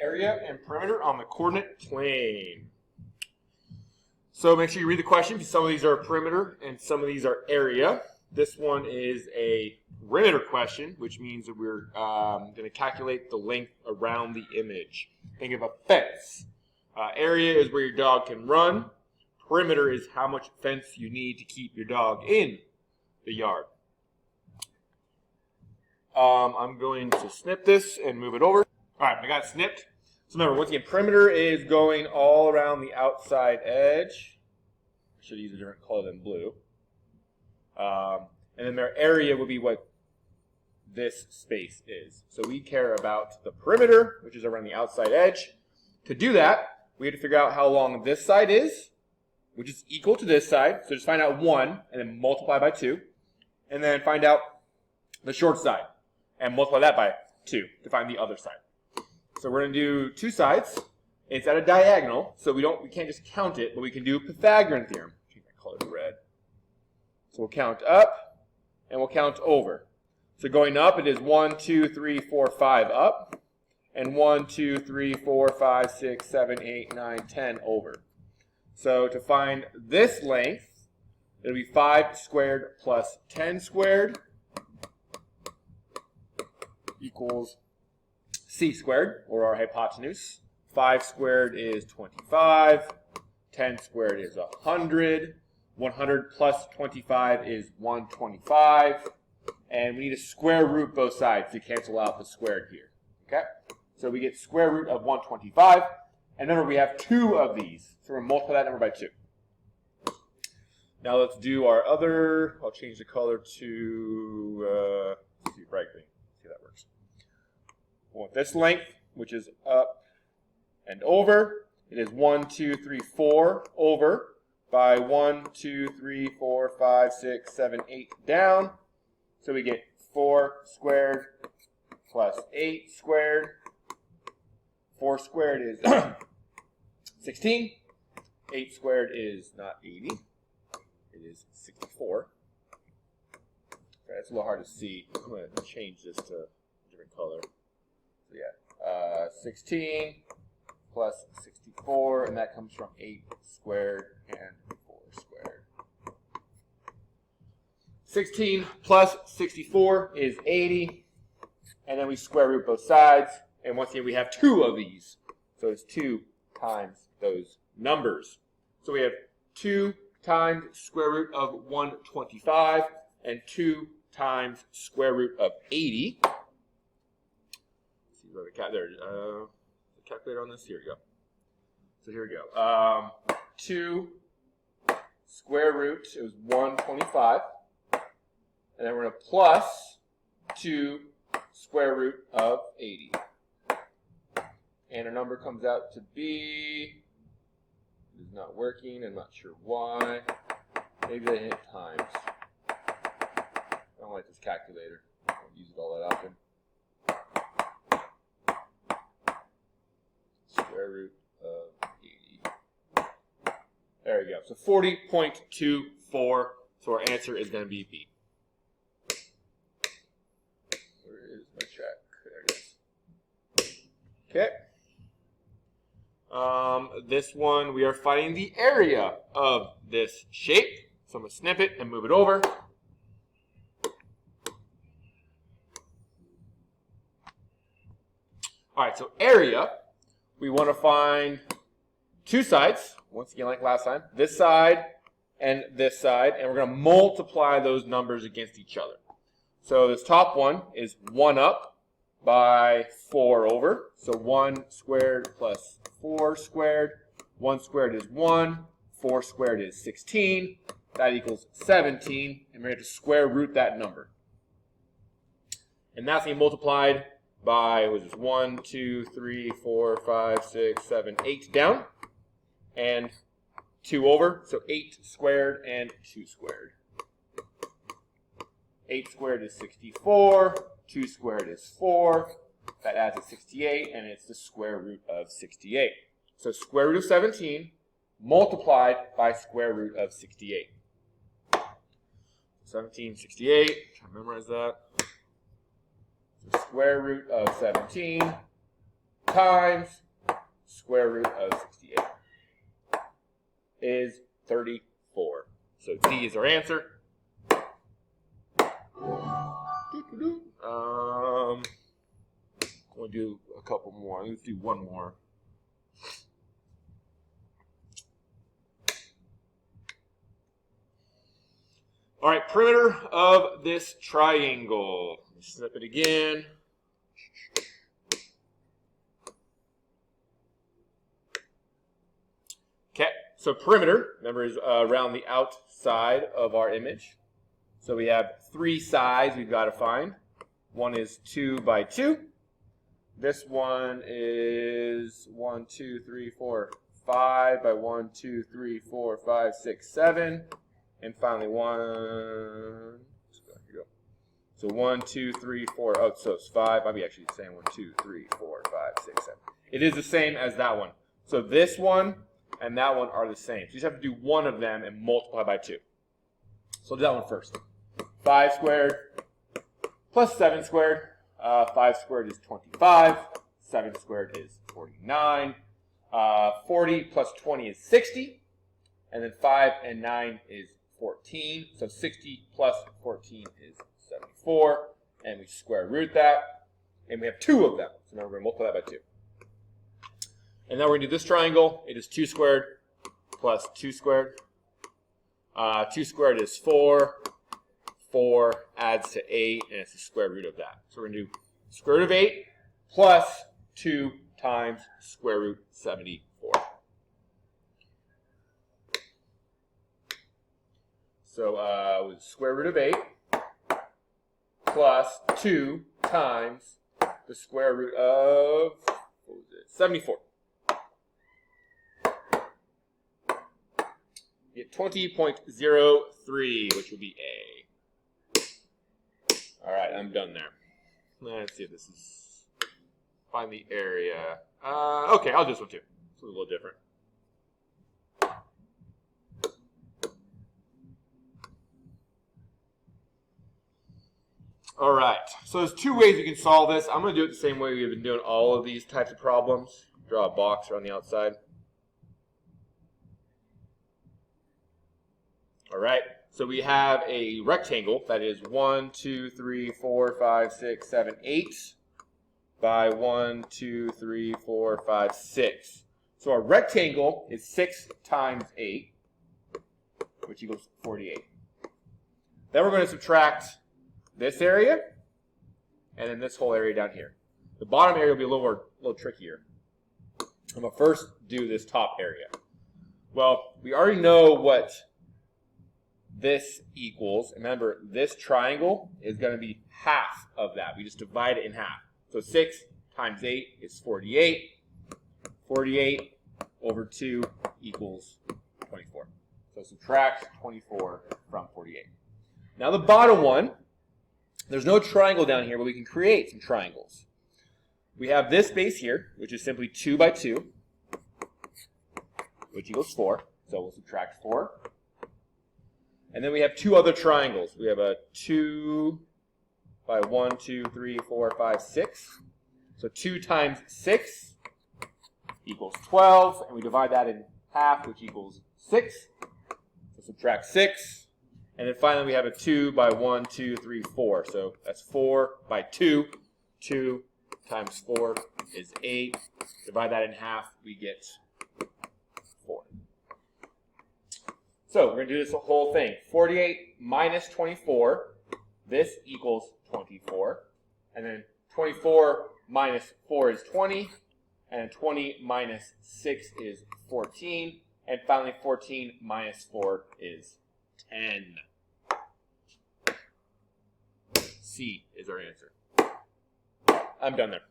area and perimeter on the coordinate plane. So make sure you read the question because some of these are perimeter and some of these are area. This one is a perimeter question, which means that we're going to calculate the length around the image. Think of a fence. Area is where your dog can run. Perimeter is how much fence you need to keep your dog in the yard. I'm going to snip this and move it over. All right, I got it snipped. So remember, once again, perimeter is going all around the outside edge. I should use a different color than blue. And then their area would be what this space is. So we care about the perimeter, which is around the outside edge. To do that, we have to figure out how long this side is, which is equal to this side. So just find out 1 and then multiply by 2. And then find out the short side and multiply that by 2 to find the other side. So we're going to do 2 sides. It's at a diagonal, so we can't just count it, but we can do Pythagorean theorem. I call it red. So we'll count up and we'll count over. So going up, it is 1, 2, 3, 4, 5 up, and 1, 2, 3, 4, 5, 6, 7, 8, 9, 10 over. So to find this length, it'll be 5 squared plus 10 squared equals c squared, or our hypotenuse. 5 squared is 25. 10 squared is 100. 100 plus 25 is 125. And we need to square root both sides to cancel out the squared here. Okay? So we get square root of 125. And remember, we have 2 of these. So we're going to multiply that number by 2. Now let's do our other. I'll change the color to bright green. See how that works. We want this length, which is up and over. It is 1, 2, 3, 4 over by 1, 2, 3, 4, 5, 6, 7, 8 down. So we get 4 squared plus 8 squared. 4 squared is 16. 8 squared is not 80. It is 64. Okay, it's a little hard to see. I'm going to change this to a different color. So yeah, 16 plus 64, and that comes from 8 squared and 4 squared. 16 plus 64 is 80, and then we square root both sides, and once again we have 2 of these, so it's 2 times those numbers. So we have 2 times square root of 125 and 2 times square root of 80. Let's see where the calculator on this. Here we go. So here we go. 2 square root is 125, and then we're going to plus 2 square root of 80. And our number comes out to be, it is not working, I'm not sure why. Maybe they hit times. I don't like this calculator. I don't use it all that often. Square root of 80. There we go. So 40.24. So our answer is going to be B. Where is my check? There it is. Okay. This one, we are finding the area of this shape. So I'm going to snip it and move it over. All right, so area, we want to find 2 sides, once again like last time, this side, and we're going to multiply those numbers against each other. So this top one is 1 up by 4 over, so 1 squared plus 4 squared. 1 squared is 1, 4 squared is 16, that equals 17, and we're going to square root that number. And that's going to be multiplied by, what is this, 1, 2, 3, 4, 5, 6, 7, 8 down, and 2 over, so 8 squared and 2 squared. 8 squared is 64, 2 squared is 4, that adds to 68, and it's the square root of 68. So square root of 17 multiplied by square root of 68. 17, 68, try to memorize that. So square root of 17 times square root of 68 is 34. So D is our answer. We'll do a couple more. Let's do one more. All right, perimeter of this triangle. Let's step it again. Okay, so perimeter, remember, is around the outside of our image. So we have three sides we've got to find. One is 2 by 2. This one is 1, 2, 3, 4, 5 by 1, 2, 3, 4, 5, 6, 7. And finally 1. Here we go. So 1, 2, 3, 4. Oh, so it's 5. I'll be actually saying 1, 2, 3, 4, 5, 6, 7. It is the same as that one. So this one and that one are the same. So you just have to do one of them and multiply by 2. So I'll do that one first. 5 squared plus 7 squared. 5 squared is 25. 7 squared is 49. 40 plus 20 is 60. And then 5 and 9 is 14. So 60 plus 14 is 74. And we square root that. And we have 2 of them. So now we're going to multiply that by 2. And now we're going to do this triangle. It is 2 squared plus 2 squared. 2 squared is 4. 4 adds to 8, and it's the square root of that. So we're going to do square root of 8 plus 2 times square root 74. So with square root of 8 plus 2 times the square root of, what was it, 74. You get 20.03, which will be A. All right, I'm done there. Let's see if this is, find the area. Okay, I'll do this one too. It's a little different. All right, so there's 2 ways we can solve this. I'm going to do it the same way we've been doing all of these types of problems. Draw a box around the outside. All right. So we have a rectangle that is 1, 2, 3, 4, 5, 6, 7, 8 by 1, 2, 3, 4, 5, 6. So our rectangle is 6 times 8, which equals 48. Then we're going to subtract this area and then this whole area down here. The bottom area will be a little trickier. I'm going to first do this top area. Well, we already know what this equals. Remember, this triangle is going to be half of that. We just divide it in half. So 6 times 8 is 48. 48 over 2 equals 24. So subtract 24 from 48. Now the bottom one, there's no triangle down here, but we can create some triangles. We have this base here, which is simply 2 by 2, which equals 4. So we'll subtract 4. And then we have 2 other triangles. We have a 2 by 1, 2, 3, 4, 5, 6. So 2 times 6 equals 12. And we divide that in half, which equals 6. So subtract 6. And then finally we have a 2 by 1, 2, 3, 4. So that's 4 by 2. 2 times 4 is 8. Divide that in half, we get 4. So we're going to do this whole thing. 48 minus 24, this equals 24. And then 24 minus 4 is 20. And 20 minus 6 is 14. And finally 14 minus 4 is 10. C is our answer. I'm done there.